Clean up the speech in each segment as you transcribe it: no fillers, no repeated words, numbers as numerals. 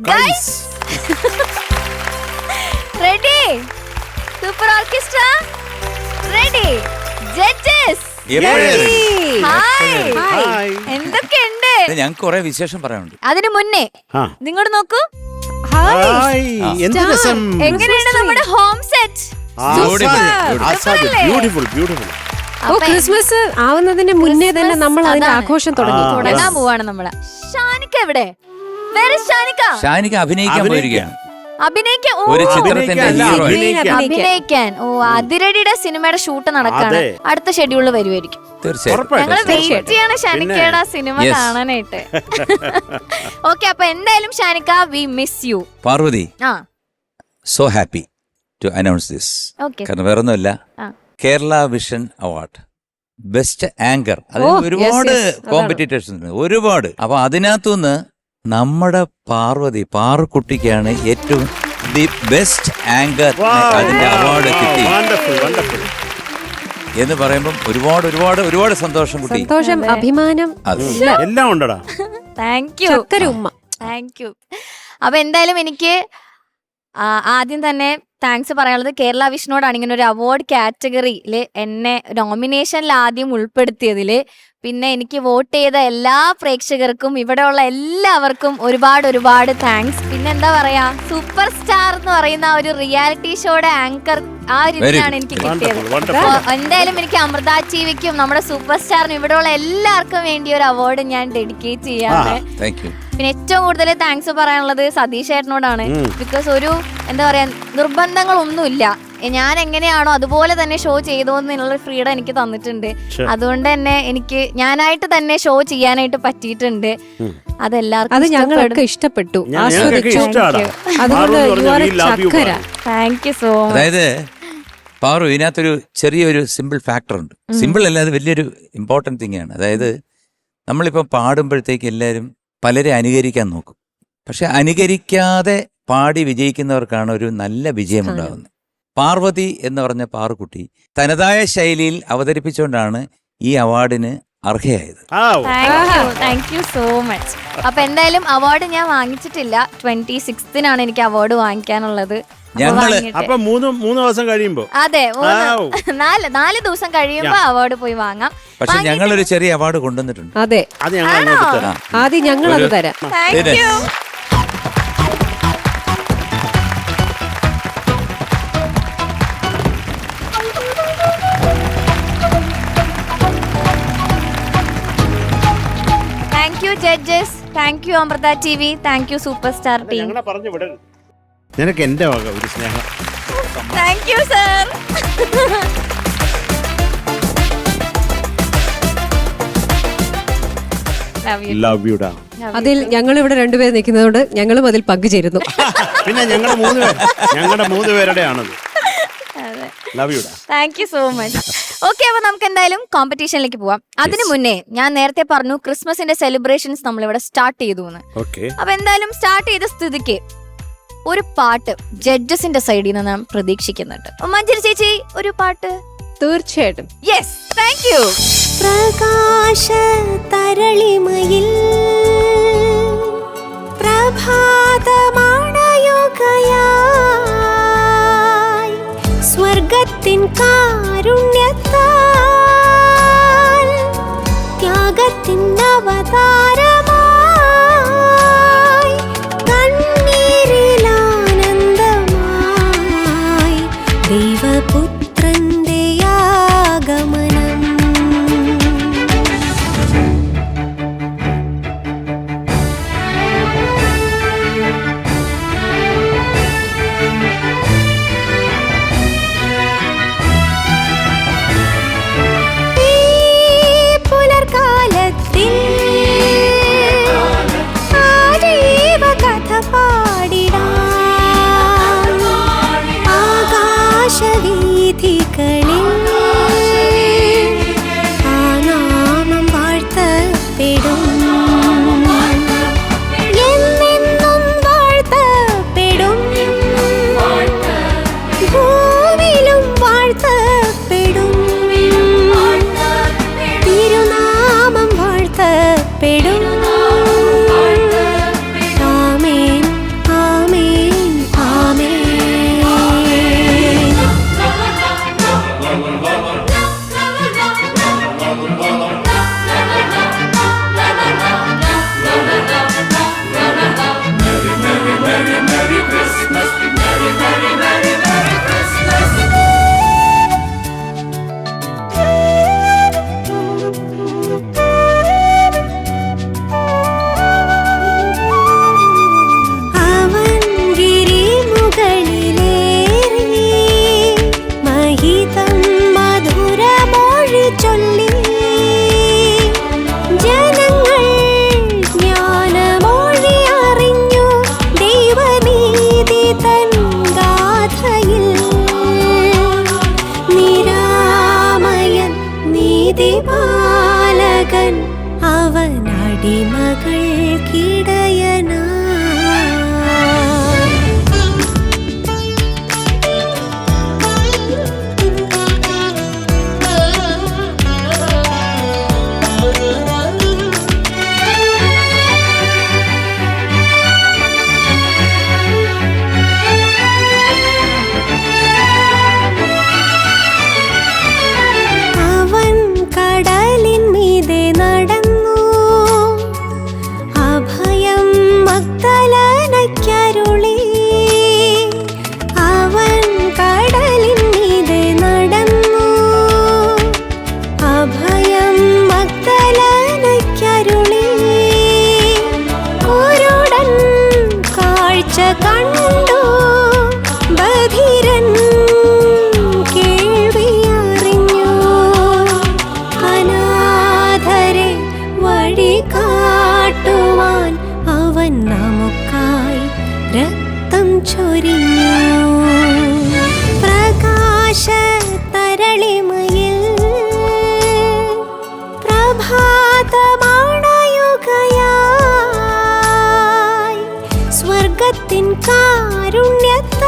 Guys ready? Super orchestra ready? Judges hi, എന്തൊക്കെയുണ്ട്? ഞങ്ങൾക്ക് കുറെ വിശേഷം പറയാനുണ്ട്. അതിനു മുന്നേ നിങ്ങോട്ട് നോക്കൂ. എങ്ങനെയാണ് നമ്മുടെ ഹോം സെറ്റ്? ക്രിസ്മസ് ആവുന്നതിന് മുന്നേ തന്നെ നമ്മൾ അതിന്റെ ആഘോഷം തുടങ്ങാൻ പോവാണ് നമ്മള്. ഷാനിക്ക എവിടെ? ഷാനിക്ക അഭിനയിക്കാൻ പോയിരിക്കുകയാണ്. ഒരു ചിത്രത്തിന്റെ അഭിനയിക്കാൻ. ഓ, അതിരടിയുടെ സിനിമയുടെ ഷൂട്ട് നടക്കാണ്. അടുത്ത ഷെഡ്യൂളിൽ വരുമായിരിക്കും. ഞങ്ങൾ വെയിറ്റ് ചെയ്യാണ് ഷാനിക്കയുടെ സിനിമ കാണാനായിട്ട്. ഓക്കെ, അപ്പൊ എന്തായാലും ഷാനിക്ക, we miss you. Parvathi, so happy to announce this. കാരണം വേറൊന്നുമല്ല, Kerala vision award best anchor. അതിന് ഒരുപാട് കോമ്പറ്റീറ്റേഴ്സ് ഉണ്ട്, ഒരുപാട്. അപ്പൊ അതിനകത്തുനിന്ന് നമ്മുടെ പാർവതി പാറുക്കുട്ടിക്കാണ് ഏറ്റവും ദി ബെസ്റ്റ് ആങ്കർ അതിന്റെ അവാർഡ് കിട്ടി എന്ന് പറയുമ്പോൾ ഒരുപാട് ഒരുപാട് ഒരുപാട് സന്തോഷം. കുട്ടി സന്തോഷം, അഭിമാനം എല്ലാം ഉണ്ടടാ. Thank you. അപ്പൊ എന്തായാലും എനിക്ക് ആദ്യം തന്നെ താങ്ക്സ് പറയാനുള്ളത് കേരള വിഷനോടാണ്. ഇങ്ങനെ ഒരു അവാർഡ് കാറ്റഗറിയിൽ എന്നെ നോമിനേഷനിൽ ആദ്യം ഉൾപ്പെടുത്തിയതില്, പിന്നെ എനിക്ക് വോട്ട് ചെയ്ത എല്ലാ പ്രേക്ഷകർക്കും, ഇവിടെയുള്ള എല്ലാവർക്കും ഒരുപാട് ഒരുപാട് താങ്ക്സ്. പിന്നെ എന്താ പറയാ, സൂപ്പർ സ്റ്റാർ എന്ന് പറയുന്ന ഒരു റിയാലിറ്റി ഷോയുടെ ആങ്കർ ആ ഒരു ഇതിനാണ് എനിക്ക് കിട്ടിയത്. എന്തായാലും എനിക്ക് അമൃത ടിവിക്കും നമ്മുടെ സൂപ്പർ സ്റ്റാറിനും ഇവിടെയുള്ള എല്ലാവർക്കും വേണ്ടി ഒരു അവാർഡ് ഞാൻ ഡെഡിക്കേറ്റ് ചെയ്യാണ്. പിന്നെ ഏറ്റവും കൂടുതൽ താങ്ക്സ് പറയാനുള്ളത് സതീഷ് ചേട്ടനോടാണ്. ബിക്കോസ് ഒരു എന്താ പറയാ, നിർബന്ധങ്ങളൊന്നുമില്ല, ഞാൻ എങ്ങനെയാണോ അതുപോലെ തന്നെ ഷോ ചെയ്തോന്നുള്ള ഫ്രീഡം എനിക്ക് തന്നിട്ടുണ്ട്. അതുകൊണ്ട് തന്നെ എനിക്ക് ഞാനായിട്ട് തന്നെ ഷോ ചെയ്യാനായിട്ട് പറ്റിയിട്ടുണ്ട്. അതെല്ലാവർക്കും ഞങ്ങൾക്ക് ഇഷ്ടപ്പെട്ടു. Thank you so much. അതായത് പാറു, ഇതിനകത്തൊരു ചെറിയൊരു സിമ്പിൾ ഫാക്ടർ ഉണ്ട്. സിമ്പിൾ അല്ലാതെ വലിയൊരു ഇമ്പോർട്ടൻറ്റ് തിങ് ആണ്. അതായത് നമ്മളിപ്പോൾ പാടുമ്പോഴത്തേക്ക് എല്ലാവരും പലരെ അനുകരിക്കാൻ നോക്കും. പക്ഷെ അനുകരിക്കാതെ പാടി വിജയിക്കുന്നവർക്കാണ് ഒരു നല്ല വിജയമുണ്ടാകുന്നത്. പാർവതി എന്ന് പറഞ്ഞ പാറുക്കുട്ടി തനതായ ശൈലിയിൽ അവതരിപ്പിച്ചുകൊണ്ടാണ് ഈ അവാർഡിന് അർഹയായത്. Thank you so much. അപ്പൊ എന്തായാലും അവാർഡ് ഞാൻ വാങ്ങിച്ചിട്ടില്ല. 26-നാണ് എനിക്ക് അവാർഡ് വാങ്ങിക്കാനുള്ളത്. മൂന്ന് ദിവസം കഴിയുമ്പോ, അതെ, 4 ദിവസം കഴിയുമ്പോ അവാർഡ് പോയി വാങ്ങാം. പക്ഷെ ഞങ്ങളൊരു ചെറിയ അവാർഡ് കൊണ്ടുവന്നിട്ടുണ്ട്. അതെ, ആദ്യം ഞങ്ങൾ അത് തരാം. Thank you. Thank you judges, thank you Amrita TV, thank you super star team. നിനക്ക് എന്റെ വക ഒരു സ്നേഹം. Thank you sir. Love you ഡാ. അതിൽ ഞങ്ങൾ ഇവിടെ രണ്ടുപേർ നിൽക്കുന്നതുകൊണ്ട് ഞങ്ങളും അതിൽ പങ്കുചേരുന്നു. പിന്നെ ഞങ്ങളുടെ 3 പേരുടെ ആണത്. ലവ് യു ഡാ. Thank you so much. Okay, അപ്പൊ നമുക്ക് എന്തായാലും കോമ്പറ്റീഷനിലേക്ക് പോവാം. അതിനു മുന്നേ ഞാൻ നേരത്തെ പറഞ്ഞു ക്രിസ്മസിന്റെ സെലിബ്രേഷൻസ് നമ്മളിവിടെ സ്റ്റാർട്ട് ചെയ്തു എന്ന്. അപ്പൊ എന്തായാലും സ്റ്റാർട്ട് ചെയ്ത സ്ഥിതിക്ക് ഒരു പാട്ട് ജഡ്ജസിന്റെ സൈഡിൽ നിന്ന് നാം പ്രതീക്ഷിക്കുന്നുണ്ട്. മഞ്ജരി ചേച്ചി, ഒരു പാട്ട്. തീർച്ചയായിട്ടും. Yes, thank you. പ്രകാശ തരളിമയിൽ പ്രഭാതമാണയുകയായി സ്വർഗത്തിൻ കാരുണ്യത്താൽ ത്യാഗത്തിൻ അവതാരമായി കണ്ണീരിലാനന്ദമായി ദൈവപുത്രന്റെ ആഗമനം. അവൻ ഗിരിമുകളിലേറി മഹിതം മധുരമൊഴി ചൊല്ലി ജനങ്ങൾ ജ്ഞാനമൊഴി അറിഞ്ഞു ദൈവനീതി തൻ ഗാഥയിൽ നിരാമയൻ നീതിപാലകൻ അവൻ അടിമകൾക്കിടയനാ അവൻ കടലിൻ മീതെ നടന്നു അഭയം മഗ്ദലനയ്ക്കരുളി അവൻ കടലിൻ മീതെ നടന്നു അഭയം മഗ്ദലനയ്ക്കരുളി കുരുടൻ കാഴ്ച കണ്ടു ബധിരൻ കേൾവിയറിഞ്ഞു അനാഥരെ വഴി കാട്ടുവാൻ അവൻ നമുക്കായി രക്തം ചൊരിഞ്ഞു പ്രകാശ തരളിമയിൽ പ്രഭാതമാണയുകയായി സ്വർഗത്തിൻ കാരുണ്യത്താൽ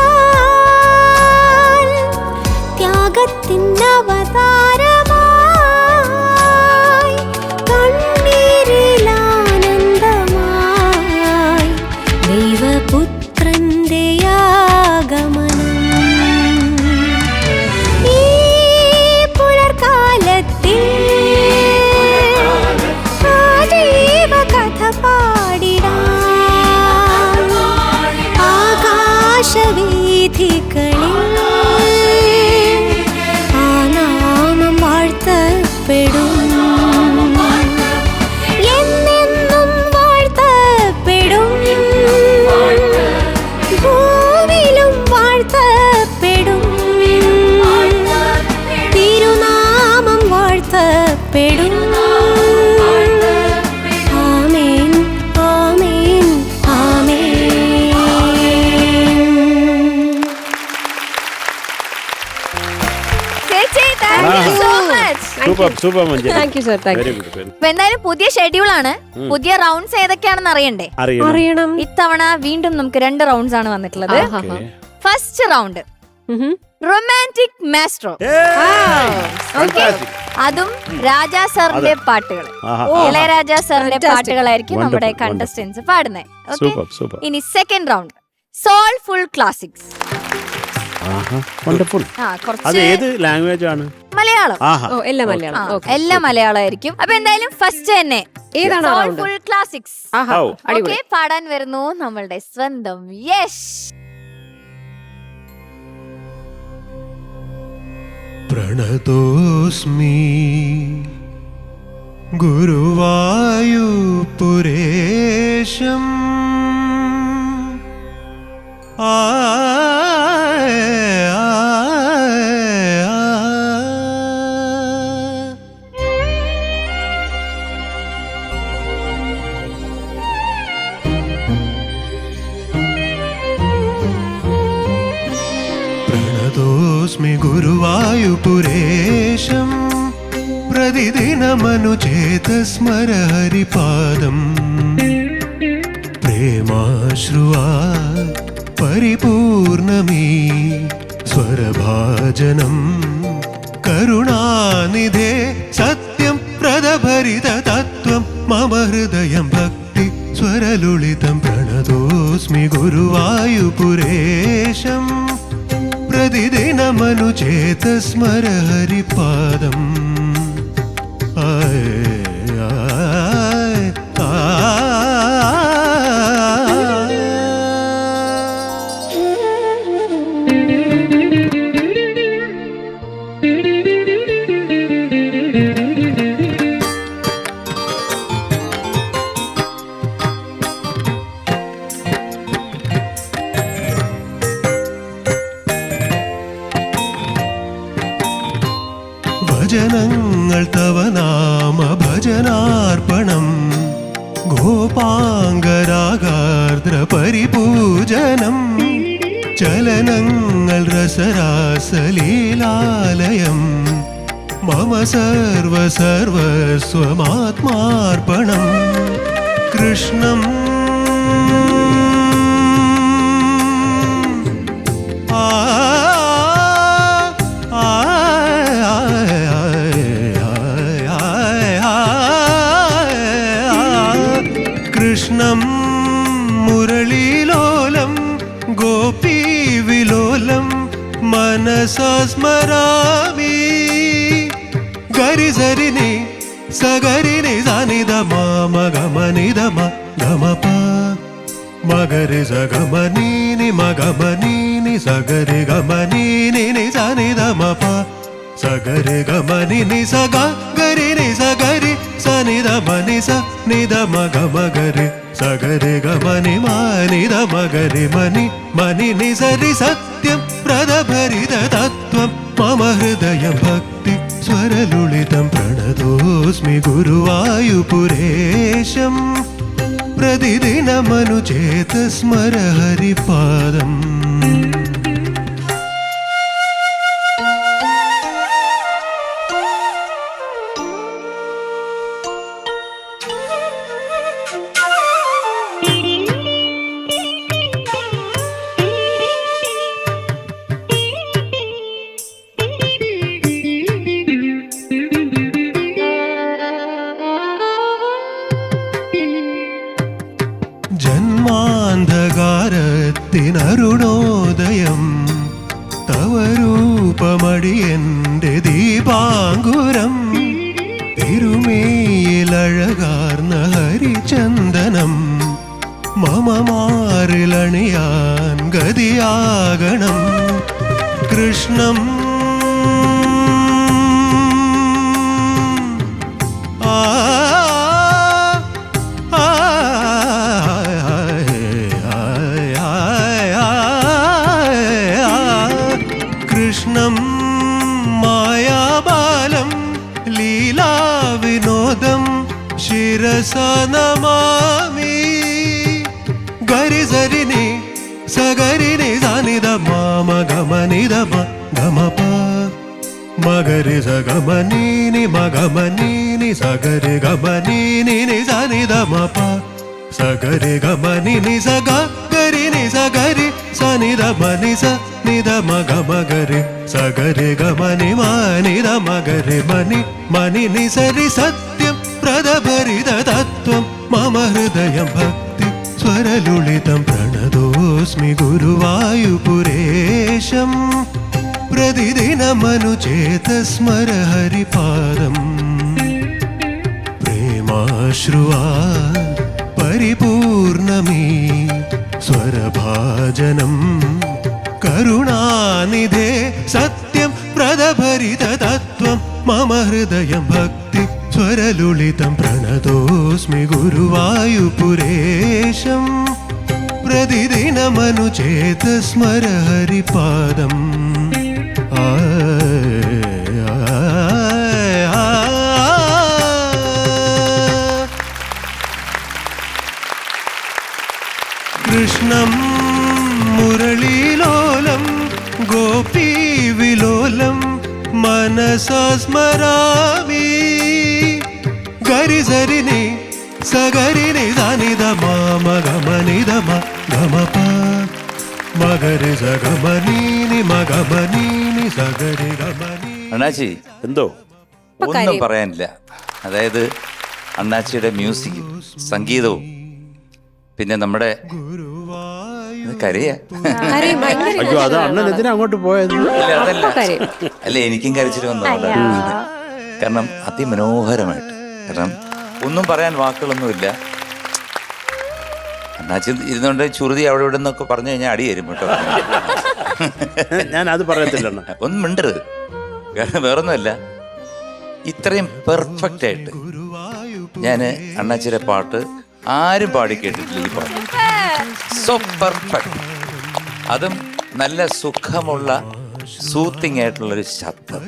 ത്യാഗത്തിൻ അവതാരമായി കണ്ണീരിലാനന്ദമായി ദൈവപുത്രന്റെ ആഗമനം ഈ പുലർകാലത്തിൽ ആജീവ കഥ പാടിടാം ആകാശവീഥികളിൽ ആ നാമം വാഴ്ത്തപ്പെടും എന്നെന്നും വാഴ്ത്തപ്പെടും ഭൂവിലും വാഴ്ത്തപ്പെടും തിരുനാമം വാഴ്ത്തപ്പെടും ആമേൻ ആമേൻ ആമേൻ. ചേച്ചി thank you so much. Super Manjari. Thank you sir, thank very you. Good. അപ്പൊ എന്തായാലും പുതിയ ഷെഡ്യൂളാണ്, പുതിയ റൗണ്ട്സ് ഏതൊക്കെയാണെന്ന് അറിയണ്ടേ? അറിയണം. ഇത്തവണ വീണ്ടും നമുക്ക് 2 റൗണ്ട്സ് ആണ് വന്നിട്ടുള്ളത്. ആഹാ. ഫസ്റ്റ് റൗണ്ട് ഉഹും. റൊമാൻറ്റിക് മാസ്ട്രോ, അതും രാജാ സാറിന്റെ പാട്ടുകൾ, ഇളയരാജ സാറിന്റെ Fantastic. പാട്ടുകളായിരിക്കും നമ്മുടെ Wonderful, കണ്ടസ്റ്റൻസ് പാടുന്നത്. സൂപ്പർ. ഇനി second round soulful classics. Wonderful. അത് കുറച്ച് ഏത് ലാംഗ്വേജ് ആണ്? മലയാളം. ആഹാ. ഓ, എല്ലാം മലയാളം. ആ, ഓക്കേ. എല്ലാം മലയാളമായിരിക്കും. അപ്പൊ എന്തായാലും ഫസ്റ്റ് തന്നെ ഏതാണ് റൗണ്ട്? Soulful classics. ആഹാ, ഓ. അടിപൊളി. ഓക്കേ, പാടാൻ വരുന്നു നമ്മളുടെ സ്വന്തം യശ്. പ്രണതോസ്മി ഗുരുവായൂപുരേശം പ്രണതോസ്മി ഗുരുവായൂപുരേശം പ്രതിദിനമനുചേതസ്മര ഹരിപാദം പ്രേമാശ്രുവാ പരിപൂർണമീ സ്വരഭാജനം കരുണാനിധേ സത്യം പ്രദഭരിത തത്വം മമ ഹൃദയം ഭക്തി സ്വരലുളിതം പ്രണതോസ്മി ഗുരുവായൂപുരേശം പ്രതിദിനമനുചേതസ്മര ഹരിപാദം ചലനങ്ങൾ തവ നാമ ഭജനാർപ്പണം ഗോപാംഗരാഗാർദ്ര പരിപൂജനം ചലനങ്ങൾ രസരാസലീലാലയം മമ സർവസ്വമാത്മാർപ്പണം കൃഷ്ണം ആ കൃഷ്ണം മുരളീലോലം ഗോപീവിലോലം മനസാ സ്മരാമി ഗരി സരിനി സഗരിനി സനിധ മാമ ഗമനിധ ഗമപ മഗരി സഗമനീനി മഗമനീനി സഗരി ഗമനീനി സനിധ മപ സഗരി ഗമനി നി സഗ ഗരി നി സഗരി സനിധ മനി സ നിധ മഗ മഗരി സഗരി ഗമനി മാനിധ മഗരി മനി മനി നി സരി സത്യം പ്രദഭരിത തത്വം മമ ഹൃദയം ഭക്തി സ്വരലുളിതം പ്രണതോസ്മി ഗുരുവായൂപുരേശം പ്രതിദിനമനുചേത സ്മര ഹരിപാദം ജന്മാന്ധകാരത്തിനരുണോദയം തവ രൂപമടിയന്റെ ദീപാങ്കുരം തിരുമേയിലഴകാർന്ന ഹരിചന്ദനം മമ മാറിലണിയാൻ ഗതിയാകണം കൃഷ്ണം കൃഷ്ണം മായാബാലം ലീലാവിനോദം ശിരസ നമാമി ഗരി സരിനി സഗരിനി സനിധ മാമ ഗമനിധ ഗമപ മഗരി സഗമനീനി മഗമനീനി സഗരി ഗമനീനി സനിധ മപ സഗരി ഗമനി നി സഗ ഗരി നി സഗരി സനിധ മനി സ നിധ മഗ മഗരി സഗരി ഗമനി മാനിധ മഗരി മനി മനി നി സരി സത്യം പ്രദഭരിത തത്വം മമ ഹൃദയം ഭക്തി സ്വരലുളിതം പ്രണതോസ്മി ഗുരുവായൂപുരേശം പ്രതിദിനമനുചേത സ്മര ഹരിപാദം പ്രേമാശ്രുവാ പരിപൂർണമീ സ്വരഭാജനം കരുണാനിധേ സത്യം പ്രദഭരിത തത്വം മമ ഹൃദയം ഭക്തി സ്വരലുളിതം പ്രണതോസ്മി ഗുരുവായൂപുരേശം പ്രതിദിനമനുചേത സ്മര ഹരിപാദം കൃഷ്ണം മുരളീലോലം ഗോപീവിലോലം മനസാ സ്മരാമി ഗരി സരിനി സഗരിനി സനിധ മാമ ഗമനിധ ഗമപ മഗരി സഗമനീനി മഗമനീനി സഗരി ഗമനി. അണ്ണാച്ചി എന്തോ ഒന്നും പറയാനില്ല. അതായത് അണ്ണാച്ചിയുടെ മ്യൂസിക്കും സംഗീതവും പിന്നെ നമ്മുടെ കരയാ. അയ്യോ അത് അണ്ണൻ എന്തിനാ അങ്ങോട്ട് പോയത്? അതല്ല അല്ല എനിക്കും കരച്ചിട്ട് വന്നതാണ്. കാരണം അതിമനോഹരമായിട്ട്, കാരണം ഒന്നും പറയാൻ വാക്കുകളൊന്നുമില്ല. അണ്ണാച്ചി ഇരുന്നുകൊണ്ട് ചുരുതി അവിടെ ഇവിടെ നിന്നൊക്കെ പറഞ്ഞു കഴിഞ്ഞാൽ അടി തരും കേട്ടോ. ഞാൻ അത് പറയത്തില്ല. ഒന്നും മിണ്ടരുത്, കാരണം വേറൊന്നുമല്ല, ഇത്രയും പെർഫെക്റ്റ് ആയിട്ട് ഞാൻ അണ്ണാച്ചിയുടെ പാട്ട് ആരും പാടി കേട്ടിട്ടില്ല. ഈ പാട്ട് സോ പെർഫെക്റ്റ്, അതും നല്ല സുഖമുള്ള സൂത്തിങ് ആയിട്ടുള്ളൊരു ശബ്ദം.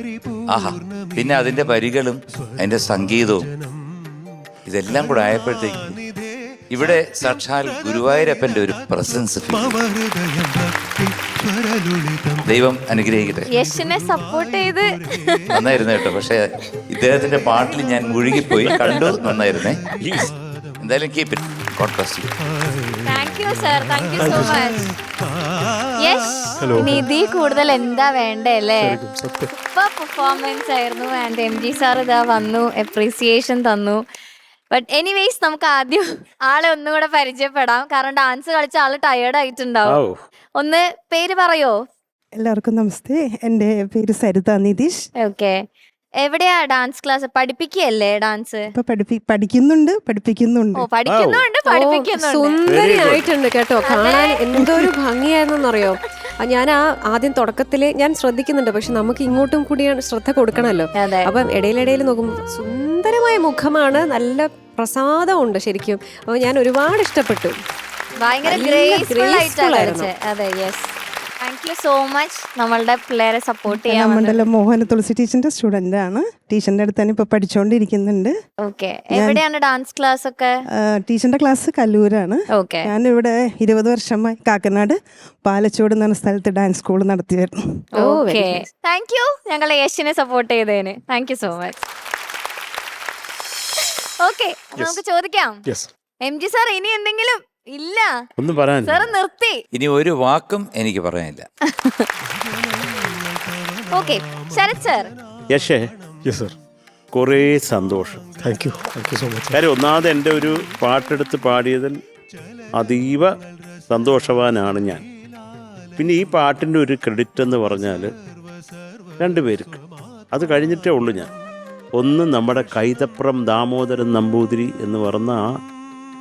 ആഹാ, പിന്നെ അതിന്റെ വരികളും അതിന്റെ സംഗീതവും ഇതെല്ലാം കൂടെ ആയപ്പോഴത്തേക്ക് ഇവിടെ സാക്ഷാൽ ഗുരുവായൂരപ്പന്റെ ഒരു പ്രസൻസ് ഫീൽ. മമ ഹൃദയം ഭക്തി സ്വരലുളിതം. ദൈവം അനുഗ്രഹിക്കട്ടെ. യശിനെ സപ്പോർട്ട് ചെയ്ത് നന്നായിരുന്നു കേട്ടോ. പക്ഷെ ഇദ്ദേഹത്തിന്റെ പാട്ടിൽ ഞാൻ മുഴുകിപ്പോയി. കണ്ടു, നന്നായിരുന്നേ. എന്തായാലും keep it. God bless you. Thank you sir, thank you so much. Yes, Nidhi കൂടുതൽ എന്താ വേണ്ടേ അല്ലേ? സൂപ്പർ പെർഫോമൻസ് ആയിരുന്നു. ആൻഡ് എം ജി സാർ ഇതാ വന്നു, അപ്രീസിയേഷൻ തന്നു. ബട്ട് എനിവേസ് നമുക്ക് ആദ്യം ആളെ ഒന്നുകൂടെ പരിചയപ്പെടാം. കാരണം ഡാൻസ് കളിച്ച ആള് ടയേർഡ് ആയിട്ടുണ്ടാവും. ഒന്ന് പേര് പറയോ? എല്ലാവർക്കും നമസ്തേ. എൻ്റെ പേര് സരിത നിതീഷ്. ഓക്കെ, എവിടെയാ ഡാൻസ് ക്ലാസ്? പഠിപ്പിക്കുകയല്ലേ ഡാൻസ്? ഇപ്പൊ പഠിക്കുന്നുണ്ട്, പഠിപ്പിക്കുന്നുണ്ട്. ഓ, പഠിക്കുന്നുണ്ട്, പഠിപ്പിക്കുന്നുണ്ട്. സുന്ദരിയായിട്ടുണ്ട് കേട്ടോ, കാണാൻ എന്തൊരു ഭംഗിയായിരുന്നറിയോ. ഞാൻ ആദ്യം തുടക്കത്തില് ഞാൻ ശ്രദ്ധിക്കുന്നുണ്ട്, പക്ഷെ നമുക്ക് ഇങ്ങോട്ടും കൂടിയാണ് ശ്രദ്ധ കൊടുക്കണമല്ലോ. അതെ. അപ്പം ഇടയിലിടയിൽ നോക്കുമ്പോൾ സുന്ദരമായ മുഖമാണ്, നല്ല പ്രസാദമുണ്ട് ശരിക്കും. അപ്പൊ ഞാൻ ഒരുപാട് ഇഷ്ടപ്പെട്ടു. ഭയങ്കര നല്ല ഗ്രേസ്ഫുൾ graceful ആയിട്ടാണ് ആയിരുന്നു. കളിച്ചത്. അതെ, yes. Thank you so much നമ്മളുടെ പിള്ളേരെ സപ്പോർട്ട് ചെയ്യാൻ. മണ്ഡലം മോഹന തുളസി ടീച്ചറിന്റെ സ്റ്റുഡന്റ് ആണ്. ടീച്ചറിന്റെ അടുത്ത് തന്നെ ഇപ്പൊ പഠിച്ചുകൊണ്ടിരിക്കുന്നുണ്ട്. ഓക്കെ, എവിടെയാണ് ഡാൻസ് ക്ലാസ് ഒക്കെ? ടീച്ചറിന്റെ ക്ലാസ് കല്ലൂരാണ്. ഓക്കെ, ഞാൻ ഇവിടെ 20 വർഷമായി കാക്കനാട് പാലച്ചോട് എന്ന സ്ഥലത്ത് ഡാൻസ് സ്കൂൾ നടത്തി വരുന്നു. ഓക്കെ. താങ്ക് യു ഞങ്ങളെ യശിനെ സപ്പോർട്ട് ചെയ്തതിന്. Thank you so much. Okay, നമുക്ക് ചോദിക്കാം. എം ജി സാർ ഇനി എന്തെങ്കിലും? ഇല്ല, ഒന്നും പറയാൻ സാർ നിർത്തി. ഇനി ഒരു വാക്കും എനിക്ക് പറയാനില്ല. Okay, Sarath sir. യശേ, കുറേ സന്തോഷം. Thank you so much. കാര്യം ഒന്നാമത് എൻ്റെ ഒരു പാട്ടെടുത്ത് പാടിയതിൽ അതീവ സന്തോഷവാനാണ് ഞാൻ. പിന്നെ ഈ പാട്ടിൻ്റെ ഒരു ക്രെഡിറ്റ് എന്ന് പറഞ്ഞാൽ 2 പേർക്ക്. അത് കഴിഞ്ഞിട്ടേ ഉള്ളൂ ഞാൻ. ഒന്ന് നമ്മുടെ കൈതപ്രം ദാമോദരൻ നമ്പൂതിരി എന്ന് പറഞ്ഞ ആ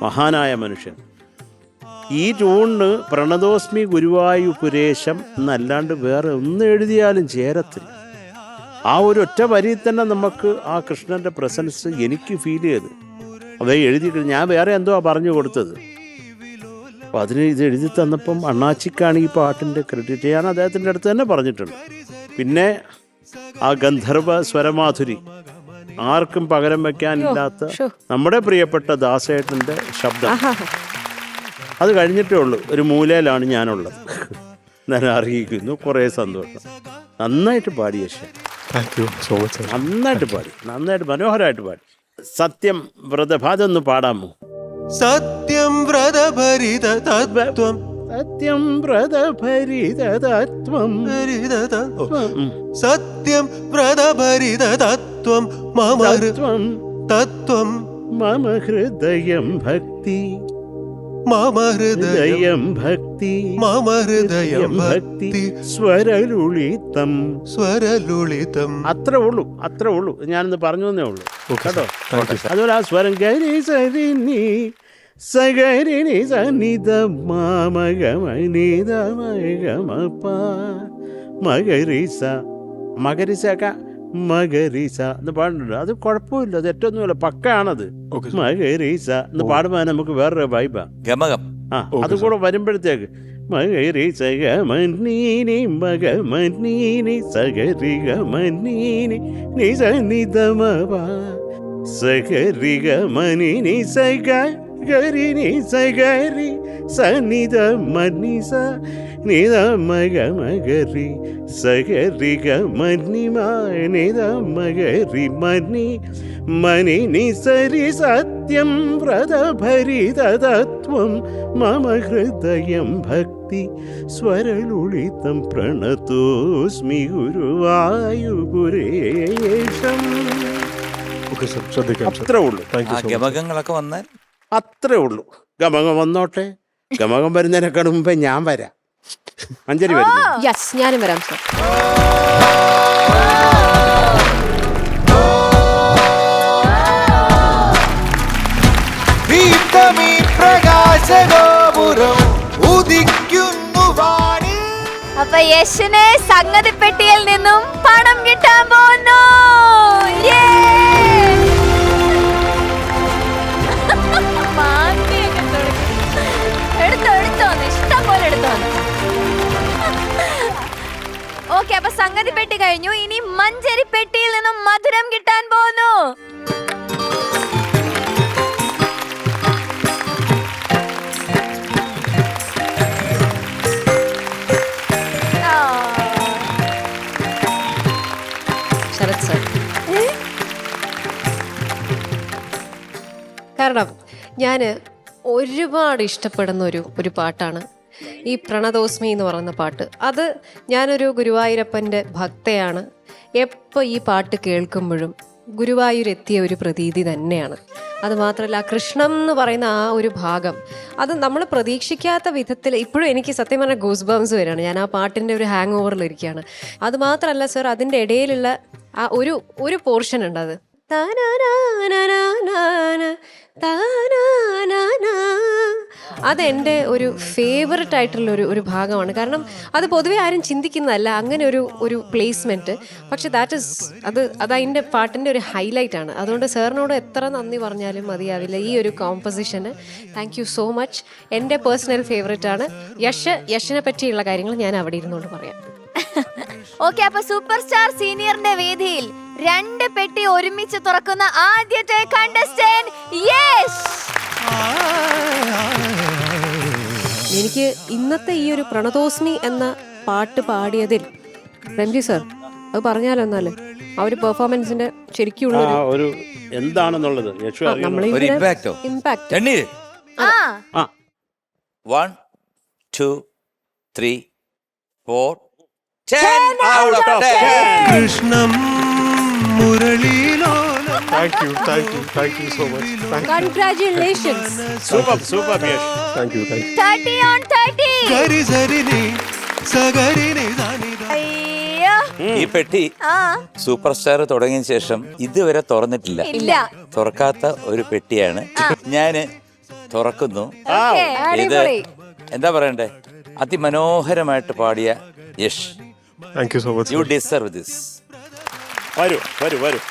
മഹാനായ മനുഷ്യൻ. ഈ ട്യൂണിന് പ്രണതോസ്മി ഗുരുവായൂപുരേശം എന്നല്ലാണ്ട് വേറെ ഒന്ന് എഴുതിയാലും ചേരത്തില്ല. ആ ഒരു ഒറ്റ വരിയിൽ തന്നെ നമുക്ക് ആ കൃഷ്ണൻ്റെ പ്രസൻസ് എനിക്ക് ഫീൽ ചെയ്ത്. അത് എഴുതി ഞാൻ വേറെ എന്തോ പറഞ്ഞു കൊടുത്തത്. അപ്പം അതിന് ഇത് എഴുതി തന്നപ്പം അണ്ണാച്ചിക്കാണ് ഈ പാട്ടിൻ്റെ ക്രെഡിറ്റ്. ഞാൻ അദ്ദേഹത്തിൻ്റെ അടുത്ത് തന്നെ പറഞ്ഞിട്ടുണ്ട്. പിന്നെ ആ ഗന്ധർവ സ്വരമാധുരി, ആർക്കും പകരം വയ്ക്കാനില്ലാത്ത നമ്മുടെ പ്രിയപ്പെട്ട ദാസേട്ടൻ്റെ ശബ്ദം. അത് കഴിഞ്ഞിട്ടേ ഉള്ളൂ. ഒരു മൂലയിലാണ് ഞാനുള്ളത്. ഞാൻ അറിയിക്കുന്നു. കുറേ സന്തോഷം. നന്നായിട്ട് പാടി യശേ. Thank you so much. നന്നായിട്ട് പാടി, നന്നായിട്ട് മനോഹരമായിട്ട് പാടി. സത്യം വ്രതഭാതൊന്ന് പാടാമോ? സത്യം വ്രതഭരിത തത്വം. സത്യം വ്രതഭരിത തത്വം. സത്യം വ്രതഭരിത തത്വം മമ തത്വം തത്വം മമ ഹൃദയം ഭക്തി. മമ ഹൃദയം ഭക്തി. മമ ഹൃദയം ഭക്തി. ഭക്തി സ്വരലുളിതം. സ്വരലുളിതം. അത്രേ ഉള്ളൂ. ഞാനൊന്ന് പറഞ്ഞു തന്നേ ഉള്ളൂ കേട്ടോ. Thank you. അതുപോലെ ആ സ്വരം ഗരി സരി നീ സഗരി സനിത മാമഗമനിത മഗമപ മഗരിസ മകരിസക മഗരിസ എന്ന് പാടുന്നുണ്ട്. അത് കുഴപ്പമില്ല, അത് ഏറ്റൊന്നുമില്ല, പക്കാണത്. മഗരിസ എന്ന് പാടുമ്പോൾ നമുക്ക് വേറൊരു വൈബാ. ഗമകം. അത് കൂടെ വരുമ്പോഴത്തേക്ക് മകരി സഗമനീനി മഗമനീനി സഗരി ഗമനീനി നിസനിതമവ സഗരി ഗമനിനി സഗരി നിസഗരി സനിതമനിസ നിതമഗമഗരി സഗരി ഗമനിമനിതമഗരി മനി മനി നിസരി സത്യം വ്രതഭരിത തത്വം മമ ഹൃദയം ഭക്തി സ്വരലുളിതം പ്രണതോസ്മി ഗുരുവായൂപുരേശം. ഓക്കെ സർ, ശ്രദ്ധിക്കാം. അത്രേ ഉള്ളൂ. താങ്ക് ആ യു സോ മച്ച്. ഗമകങ്ങളൊക്കെ വന്നാൽ അത്രേ ഉള്ളൂ. ഗമകം വന്നോട്ടെ. ഗമകം വരുന്നതിനേക്കാൾ മുമ്പേ ഞാൻ വരാം. മഞ്ജരി വരുന്നു. യെസ്, ഞാനും വരാം സർ. അപ്പൊ യശിന് സംഗതിപ്പെട്ടിയിൽ നിന്നും പണം കിട്ടാൻ പോകുന്നു. എടുത്തോ, ഇഷ്ടം പോലെ എടുത്തോ. ഓക്കെ, അപ്പൊ പ്രഗതി പെട്ടി കഴിഞ്ഞു. ഇനി മഞ്ചരി പെട്ടിയിൽ നിന്നും മധുരം കിട്ടാൻ പോകുന്നു. ശരത് സർ, കാരണം ഞാൻ ഒരുപാട് ഇഷ്ടപ്പെടുന്ന ഒരു പാട്ടാണ് ഈ പ്രണതോസ്മി എന്ന് പറയുന്ന പാട്ട്. അത് ഞാനൊരു ഗുരുവായൂരപ്പൻ്റെ ഭക്തയാണ്. എപ്പോൾ ഈ പാട്ട് കേൾക്കുമ്പോഴും ഗുരുവായൂരെത്തിയ ഒരു പ്രതീതി തന്നെയാണ്. അതുമാത്രമല്ല കൃഷ്ണം എന്ന് പറയുന്ന ആ ഒരു ഭാഗം, അത് നമ്മൾ പ്രതീക്ഷിക്കാത്ത വിധത്തിൽ ഇപ്പോഴും എനിക്ക് സത്യം പറഞ്ഞാൽ ഗൂസ് ബംസ് വരികയാണ്. ഞാൻ ആ പാട്ടിൻ്റെ ഒരു ഹാങ് ഓവറിലിരിക്കുകയാണ്. അതുമാത്രമല്ല സർ, അതിൻ്റെ ഇടയിലുള്ള ആ ഒരു പോർഷൻ ഉണ്ട്, അത് അതെൻ്റെ ഒരു ഫേവററ്റ് ആയിട്ടുള്ള ഒരു ഭാഗമാണ്. കാരണം അത് പൊതുവെ ആരും ചിന്തിക്കുന്നതല്ല അങ്ങനെ ഒരു പ്ലേസ്മെൻറ്റ്. പക്ഷെ അതതിൻ്റെ പാട്ടിൻ്റെ ഒരു ഹൈലൈറ്റ് ആണ്. അതുകൊണ്ട് സാറിനോട് എത്ര നന്ദി പറഞ്ഞാലും മതിയാവില്ല ഈ ഒരു കോമ്പസിഷന്. Thank you so much. എൻ്റെ പേഴ്സണൽ ഫേവററ്റ് ആണ്. യഷിനെ പറ്റിയുള്ള കാര്യങ്ങൾ ഞാൻ അവിടെ ഇരുന്നുകൊണ്ട് പറയാം. ഓക്കെ, അപ്പൊ സൂപ്പർ സ്റ്റാർ സീനിയറിന്റെ വേദിയിൽ 2 പെട്ടി ഒരുമിച്ച് തുറക്കുന്ന ആദ്യത്തെ കണ്ടസ്റ്റന്റ് യശ്. എനിക്ക് ഇന്നത്തെ ഈ ഒരു പ്രണതോസ്മി എന്ന പാട്ട് പാടിയതിൽ രഞ്ജി സർ അത് പറഞ്ഞാലോ എന്നാല് ആ ഒരു പെർഫോമൻസിന്റെ ശരിക്കുള്ള ഒരു എന്താണെന്നുള്ളത് ഒരു ഇമ്പാക്റ്റോ ഇമ്പാക്ട്. എണ്ണീര് ആ 1 2 3 4 10 out of 10. കൃഷ്ണം മുരളീലോലം. Thank you so much. Thank you. Congratulations. Super Yash. Thank you. 30 on 30. ഗരി സരിനി സഗരിനി സാനിധ. അയ്യോ. ഈ പെട്ടി ആ സൂപ്പർ സ്റ്റാർ തുടങ്ങിയ ശേഷം ഇതുവരെ തുറന്നിട്ടില്ല. ഇല്ല. തുറക്കാത്ത ഒരു പെട്ടിയാണ്. ഞാന് തുറക്കുന്നു. ഓക്കേ. ഇത് എന്താ പറയണ്ടേ, അതിമനോഹരമായിട്ട് പാടിയ Yash, Thank you so much. You sir. Deserve this. വരൂ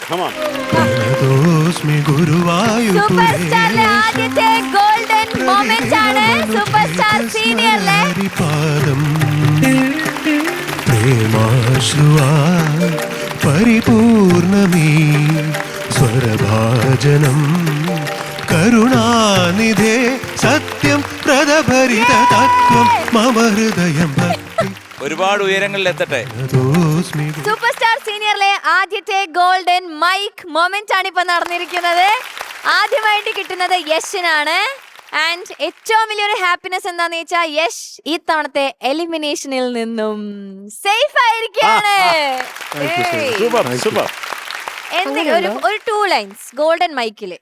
come on. പ്രണതോസ്മി സൂപ്പർ സ്റ്റാറിലെ ആദ്യത്തെ ഗോൾഡൻ മൊമെന്റ് ആണ് സൂപ്പർ സ്റ്റാർ സീനിയറിലെ. ഗുരുവായൂരപാദം പ്രേമാശ്രുവാ പരിപൂർണമീ സ്വരഭാജനം കരുണാനിധേ സത്യം പ്രദഭരിത തത്വം മമ ഹൃദയം ഭക്തി. ഒരുപാട് ഉയരങ്ങളിൽ എത്തട്ടെ. പ്രണതോസ്മി സൂപ്പർ സ്റ്റാർ സീനിയറിലെ ആദ്യത്തെ ഗോൾഡൻ മൈക്ക് മൊമെന്റ് ആണ് ഇപ്പൊ നടന്നിരിക്കുന്നത്. ആദ്യമായിട്ട് കിട്ടുന്നത് യശിനാണ്. ആൻഡ് ഏറ്റവും വലിയൊരു ഹാപ്പിനെസ് എന്താന്ന് വെച്ചാൽ യശ് ഈ തവണത്തെ എലിമിനേഷനിൽ നിന്നും സേഫ് ആയിരിക്കാണ്. സൂപ്പർ ഒരു 2 ലൈൻസ് ഗോൾഡൻ മൈക്കില്.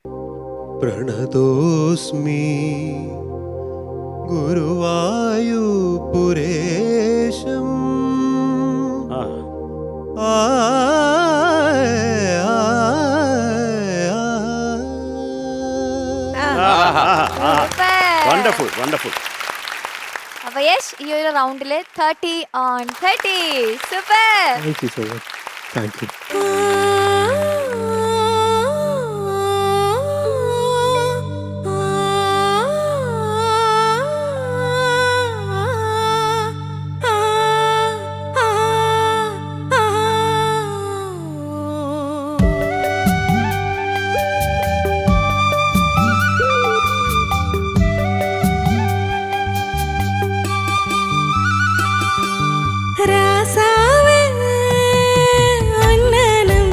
പ്രണതോസ്മി ഗുരുവായൂരേശം വണ്ടർഫുൾ. അപ്പൊ യശ് ഈ ഒരു റൗണ്ടില് 30 on 30. Super. Thank you so much. Thank you. രാസാവേ ഒന്നനം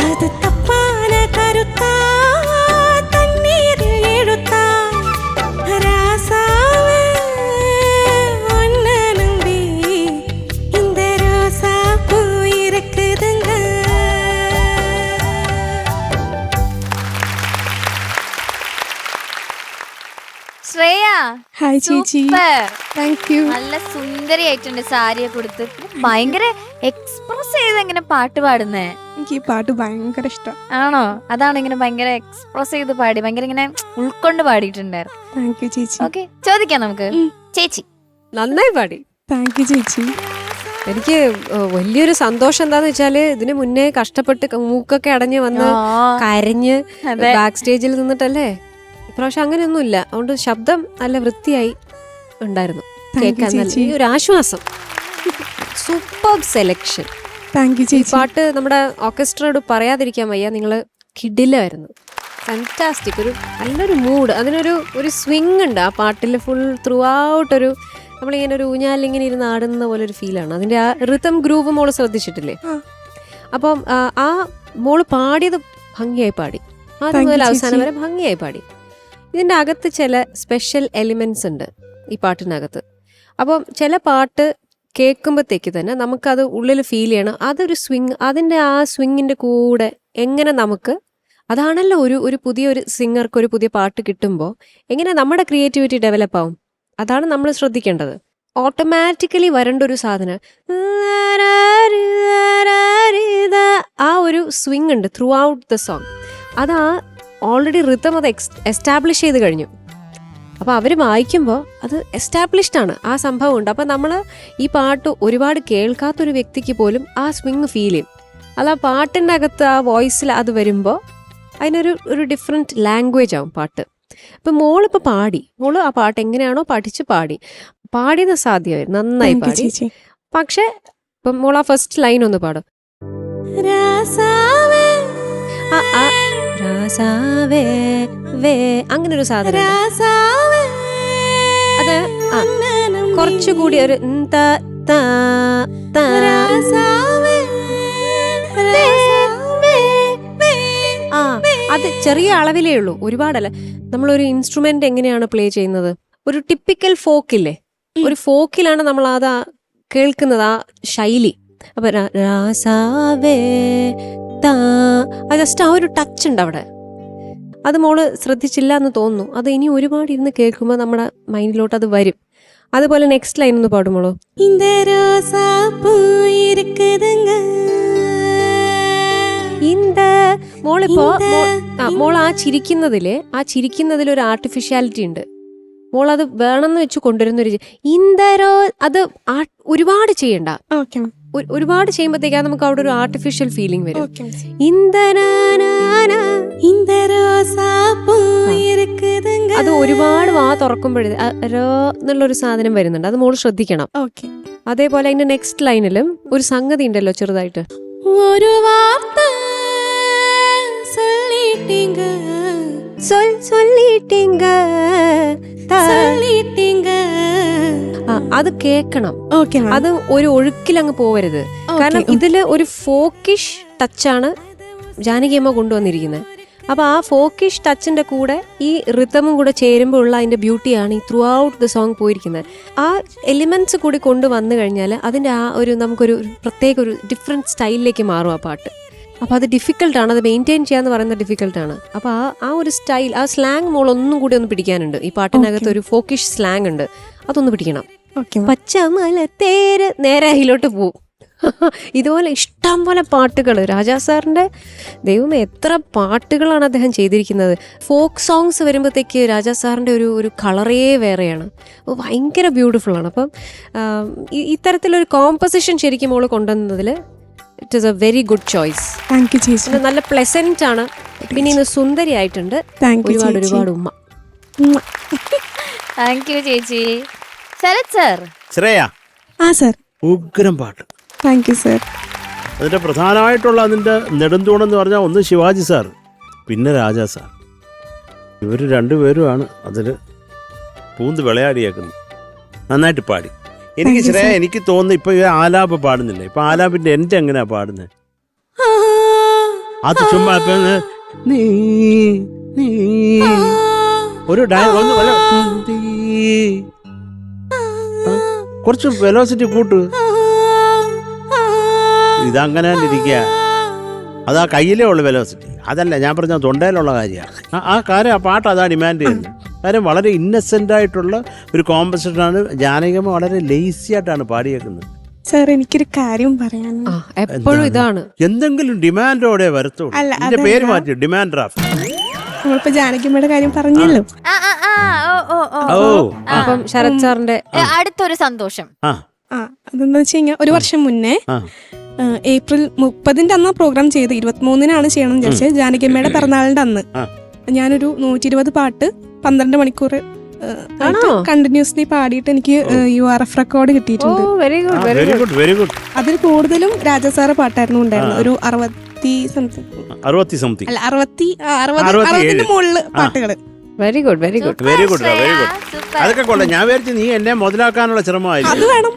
അത് തപ്പാന കരുത്താ തണ്ണീരിൽ എഴുത്താ ராசாவே உன்னை நம்பி இந்த ரோசா பூ இருக்குதுங்க. ശ്രേയ ഹായ് ചേച്ചി. സൂപ്പർ. Thank you. നല്ല സുന്ദരിയായിട്ടുണ്ട് സാരിയെ കൊടുത്ത്. ഭയങ്കര എക്സ്പ്രസ് ചെയ്ത് എങ്ങനെ പാട്ട് പാടുന്നേ? എനിക്ക് ഈ പാട്ട് ഭയങ്കര ഇഷ്ടം. ആണോ? അതാണ് ഇങ്ങനെ ഭയങ്കര എക്സ്പ്രസ് ചെയ്ത് പാടി, ഭയങ്കര ഇങ്ങനെ ഉൾക്കൊണ്ട് പാടിയിട്ടുണ്ടായിരുന്നു. താങ്ക് യു ചേച്ചി. ഓക്കെ, ചോദിക്കാം നമുക്ക്. ചേച്ചി നന്നായി പാടി. താങ്ക് യു ചേച്ചി. എനിക്ക് വലിയൊരു സന്തോഷം എന്താന്ന് വെച്ചാല് ഇതിന് മുന്നേ കഷ്ടപ്പെട്ട് മൂക്കൊക്കെ അടഞ്ഞ് വന്ന് കരഞ്ഞ് അതെ. ബാക്ക് സ്റ്റേജിൽ നിന്നിട്ടല്ലേ. ഇപ്രാവശ്യം അങ്ങനെയൊന്നുമില്ല. അതുകൊണ്ട് ശബ്ദം നല്ല വൃത്തിയായി ഉണ്ടായിരുന്നു. കേൾക്കാൻ നല്ല ഈ ഒരു ആശ്വാസം. Super selection. താങ്ക് യു ഈ ചേച്ചി. പാട്ട് നമ്മുടെ ഓർക്കസ്ട്രയോട് പറയാതിരിക്കാൻ വയ്യ. നിങ്ങൾ കിഡിലായിരുന്നു. ഫാന്റാസ്റ്റിക്. ഒരു നല്ലൊരു മൂഡ്, അതിനൊരു സ്വിങ് ഉണ്ട് ആ പാട്ടിൽ. ഫുൾ ത്രൂ ഔട്ട് ഒരു നമ്മളിങ്ങനെ ഒരു ഊഞ്ഞാലിങ്ങനെ ഇരുന്ന് ആടുന്ന പോലെ ഒരു ഫീലാണ്. അതിൻ്റെ ആ റിതം ഗ്രൂവ് മോള് ശ്രദ്ധിച്ചിട്ടില്ലേ? അപ്പം ആ മോള് പാടിയത് ഭംഗിയായി പാടി. ആദ്യം മുതൽ അവസാനം വരെ ഭംഗിയായി പാടി. ഇതിൻ്റെ അകത്ത് ചില സ്പെഷ്യൽ എലിമെൻറ്റ്സ് ഉണ്ട് ഈ പാട്ടിനകത്ത്. അപ്പം ചില പാട്ട് കേൾക്കുമ്പോഴത്തേക്ക് തന്നെ നമുക്കത് ഉള്ളിൽ ഫീൽ ചെയ്യണം. അതൊരു സ്വിങ്, അതിൻ്റെ ആ സ്വിങ്ങിൻ്റെ കൂടെ എങ്ങനെ നമുക്ക്, അതാണല്ലോ ഒരു പുതിയൊരു സിംഗർക്ക് ഒരു പുതിയ പാട്ട് കിട്ടുമ്പോൾ എങ്ങനെ നമ്മുടെ ക്രിയേറ്റിവിറ്റി ഡെവലപ്പ് ആവും. അതാണ് നമ്മൾ ശ്രദ്ധിക്കേണ്ടത്. ഓട്ടോമാറ്റിക്കലി വരേണ്ട ഒരു സാധനം ആ ഒരു സ്വിങ് ഉണ്ട് ത്രൂ ഔട്ട് ദ സോങ്. അത് ആ ഓൾറെഡി റിതം അത് എസ്റ്റാബ്ലിഷ് ചെയ്ത് കഴിഞ്ഞു. അപ്പോൾ അവർ വായിക്കുമ്പോൾ അത് എസ്റ്റാബ്ലിഷ്ഡ് ആണ്, ആ സംഭവം ഉണ്ട്. അപ്പോൾ നമ്മൾ ഈ പാട്ട് ഒരുപാട് കേൾക്കാത്തൊരു വ്യക്തിക്ക് പോലും ആ സ്വിങ് ഫീൽ ചെയ്യും. അത് ആ പാട്ടിൻ്റെ അകത്ത് ആ വോയിസിൽ അത് വരുമ്പോൾ അതിനൊരു ഡിഫറെൻറ്റ് ലാംഗ്വേജ് ആവും പാട്ട്. ഇപ്പം മോളിപ്പോൾ പാടി, മോള് ആ പാട്ട് എങ്ങനെയാണോ പഠിച്ച് പാടിയത് സാധ്യമായിരുന്നു, നന്നായി പാടി. പക്ഷെ ഇപ്പം മോൾ ആ ഫസ്റ്റ് ലൈൻ ഒന്ന് പാടും. രാസാവേ രാസാവേ വേ അങ്ങനെ ഒരു സാധനം. രാസാവേ അത് കുറച്ചുകൂടി ഒരു രാസാവേ അത് ചെറിയ അളവിലേ ഉള്ളൂ, ഒരുപാടല്ല. നമ്മളൊരു ഇൻസ്ട്രുമെന്റ് എങ്ങനെയാണ് പ്ലേ ചെയ്യുന്നത്, ഒരു ടിപ്പിക്കൽ ഫോക്കില്ലേ, ഒരു ഫോക്കിലാണ് നമ്മൾ അത് കേൾക്കുന്നത്, ആ ശൈലി. അപ്പൊ രാസാവേ ജസ്റ്റ് ആ ഒരു ടച്ച് ഉണ്ട് അവിടെ. അത് മോള് ശ്രദ്ധിച്ചില്ല എന്ന് തോന്നുന്നു. അത് ഇനി ഒരുപാട് ഇരുന്ന് കേൾക്കുമ്പോൾ നമ്മുടെ മൈൻഡിലോട്ട് അത് വരും. അതുപോലെ നെക്സ്റ്റ് ലൈൻ ഒന്ന് പാടുമോളൂ. இந்த ரோசா பூ இருக்குதுங்க. இந்த മോളിപ്പോ മോൾ ആ ചിരിക്കുന്നതിൽ ഒരു ആർട്ടിഫിഷ്യാലിറ്റി ഉണ്ട്. മോൾ അത് വേണമെന്ന് വെച്ച് കൊണ്ടുവരുന്നൊരു ഇന്ദരോ അത് ഒരുപാട് ചെയ്യണ്ട. ഒരുപാട് ചെയ്യുമ്പോഴത്തേക്കാണ് നമുക്ക് അവിടെ ഒരു ആർട്ടിഫിഷ്യൽ ഫീലിംഗ് വരും. അത് ഒരുപാട് വാ തുറക്കുമ്പോഴേ രോ എന്നുള്ളൊരു സാധനം വരുന്നുണ്ട്. അത് മോള് ശ്രദ്ധിക്കണം. അതേപോലെ അതിന്റെ നെക്സ്റ്റ് ലൈനിലും ഒരു സംഗതി ഉണ്ടല്ലോ ചെറുതായിട്ട്. ഒരു വാർത്ത சொல்லிட்டீங்க சொல்லிட்டீங்க சொல்லிட்டீங்க അത് കേക്കണം. അത് ഒരു ഒഴുക്കിലങ്ങ് പോവരുത്. കാരണം ഇതില് ഒരു ഫോക്കിഷ് ടച്ചാണ് ജാനകിയമ്മ കൊണ്ടുവന്നിരിക്കുന്നത്. അപ്പൊ ആ ഫോക്കിഷ് ടച്ചിന്റെ കൂടെ ഈ റിതമും കൂടെ ചേരുമ്പോൾ ഉള്ള അതിന്റെ ബ്യൂട്ടിയാണ് ഈ ത്രൂ ഔട്ട് ദ സോങ് പോയിരിക്കുന്നത്. ആ എലിമെന്റ്സ് കൂടി കൊണ്ടുവന്നു കഴിഞ്ഞാൽ അതിന്റെ ആ ഒരു നമുക്കൊരു പ്രത്യേക ഒരു ഡിഫറെന്റ് സ്റ്റൈലിലേക്ക് മാറും ആ പാട്ട്. അപ്പോൾ അത് ഡിഫിക്കൽട്ടാണ്, അത് മെയിൻറ്റെയിൻ ചെയ്യാന്ന് പറയുന്നത് ഡിഫിക്കൽട്ടാണ്. അപ്പോൾ ആ ഒരു സ്റ്റൈൽ, ആ സ്ലാങ് മോൾ ഒന്നും കൂടി ഒന്ന് പിടിക്കാനുണ്ട്. ഈ പാട്ടിനകത്ത് ഒരു ഫോക്കിഷ് സ്ലാങ് ഉണ്ട്, അതൊന്ന് പിടിക്കണം. പച്ചമല തേര് നേരെ അതിലോട്ട് പോവും. ഇതുപോലെ ഇഷ്ടം പോലെ പാട്ടുകൾ രാജാ സാറിൻ്റെ ദൈവമേ എത്ര പാട്ടുകളാണ് അദ്ദേഹം ചെയ്തിരിക്കുന്നത്. ഫോക്ക് സോങ്സ് വരുമ്പോഴത്തേക്ക് രാജാ സാറിൻ്റെ ഒരു കളറേ വേറെയാണ്, ഭയങ്കര ബ്യൂട്ടിഫുള്ളാണ്. അപ്പം ഇത്തരത്തിലൊരു കോമ്പസിഷൻ ശരിക്കും മോള് കൊണ്ടുവന്നതിൽ it is a very good choice. Thank you ചേച്ചി. നല്ല പ്ലെസന്റ് ആണ്. പിന്നെ ഇന്ന് സുന്ദരി ആയിട്ടുണ്ട്. ഒരുപാട് ഉമ്മ. താങ്ക് യു ചേച്ചി. ശരത് സർ. ശ്രേയ സർ. ഉഗ്രം പാട്ട്. Thank you sir. അതിൻ്റെ പ്രധാനമായിട്ടുള്ള അതിൻ്റെ നെടുന്തൂണെന്ന് പറഞ്ഞാൽ ഒന്ന് ശിവാജി സാർ, പിന്നെ രാജാ സാർ. ഇവർ രണ്ടുപേരുമാണ് അതിൽ പൂന്ത് വിളയാടിയേക്കുന്നത്. നന്നായിട്ട് പാടി. എനിക്ക് തോന്നുന്നു ഇപ്പൊ ആലാപ് പാടുന്നില്ല. ഇപ്പൊ ആലാപിന്റെ എൻ്റെ എങ്ങനെയാ പാടുന്നത്? അത് ചുമ്മാ ഇപ്പൊ നീ നീ ഒരു കുറച്ച് വെലോസിറ്റി കൂട്ട്. ഇതങ്ങനെ ഇരിക്കുക. അത് ആ കയ്യിലേ ഉള്ളു വെലോസിറ്റി. അതല്ല ഞാൻ പറഞ്ഞ തൊണ്ടയിലുള്ള കാര്യമാണ്. ആ കാര്യം, ആ പാട്ട് അതാ ഡിമാൻഡ് ചെയ്യുന്നത്. കാര്യം വളരെ ഇന്നസെന്റ് ആയിട്ടുള്ള ഒരു കോമ്പസിഷനാണ്. ജാനകിയമ്മ വളരെ ലേസി ആയിട്ടാണ് പാടിയേക്കുന്നത്. സാർ എനിക്കൊരു കാര്യം പറയാൻ. എപ്പോഴും ഇതാണ്. എന്തെങ്കിലും ഡിമാൻഡോടെ വരത്തുള്ളൂ. അല്ല, എന്റെ പേര് മാറ്റി ഡിമാൻഡ് ഡ്രാഫ്റ്റ്. നമ്മളിപ്പോ ജാനകിയമ്മയുടെ കാര്യം പറഞ്ഞല്ലോ. ഓ അപ്പം ശരത് സാറിന്റെ അടുത്തൊരു സന്തോഷം. അതെന്താ വെച്ച് കഴിഞ്ഞാൽ ഒരു വർഷം മുന്നേ ആ. ഏപ്രിൽ 30 അന്ന് പ്രോഗ്രാം ചെയ്ത് 23 ചെയ്യണം വിചാരിച്ചത്. ജാനകിയമ്മയുടെ പിറന്നാളിന്റെ അന്ന് ഞാനൊരു 120 പാട്ട് 12 മണിക്കൂർ കണ്ടിന്യൂസ്ലി പാടിയിട്ട് എനിക്ക് URF റെക്കോർഡ് കിട്ടിയിട്ടുണ്ട്. Very good very good very good. അതിൽ കൂടുതലും രാജസാറ് പാട്ടായിരുന്നു ഉണ്ടായിരുന്നത്. ഒരു 60 സംതിങ് 60 അല്ല 60 മുകളില് പാട്ടുകള്. Very good very good very good very good. അതൊക്കെ കൊള്ളാം. ഞാൻ വിചാരിച്ചു നീ എന്നെ മുതലാക്കാനുള്ള അത് ശ്രമമായിരുന്നു. വേണം.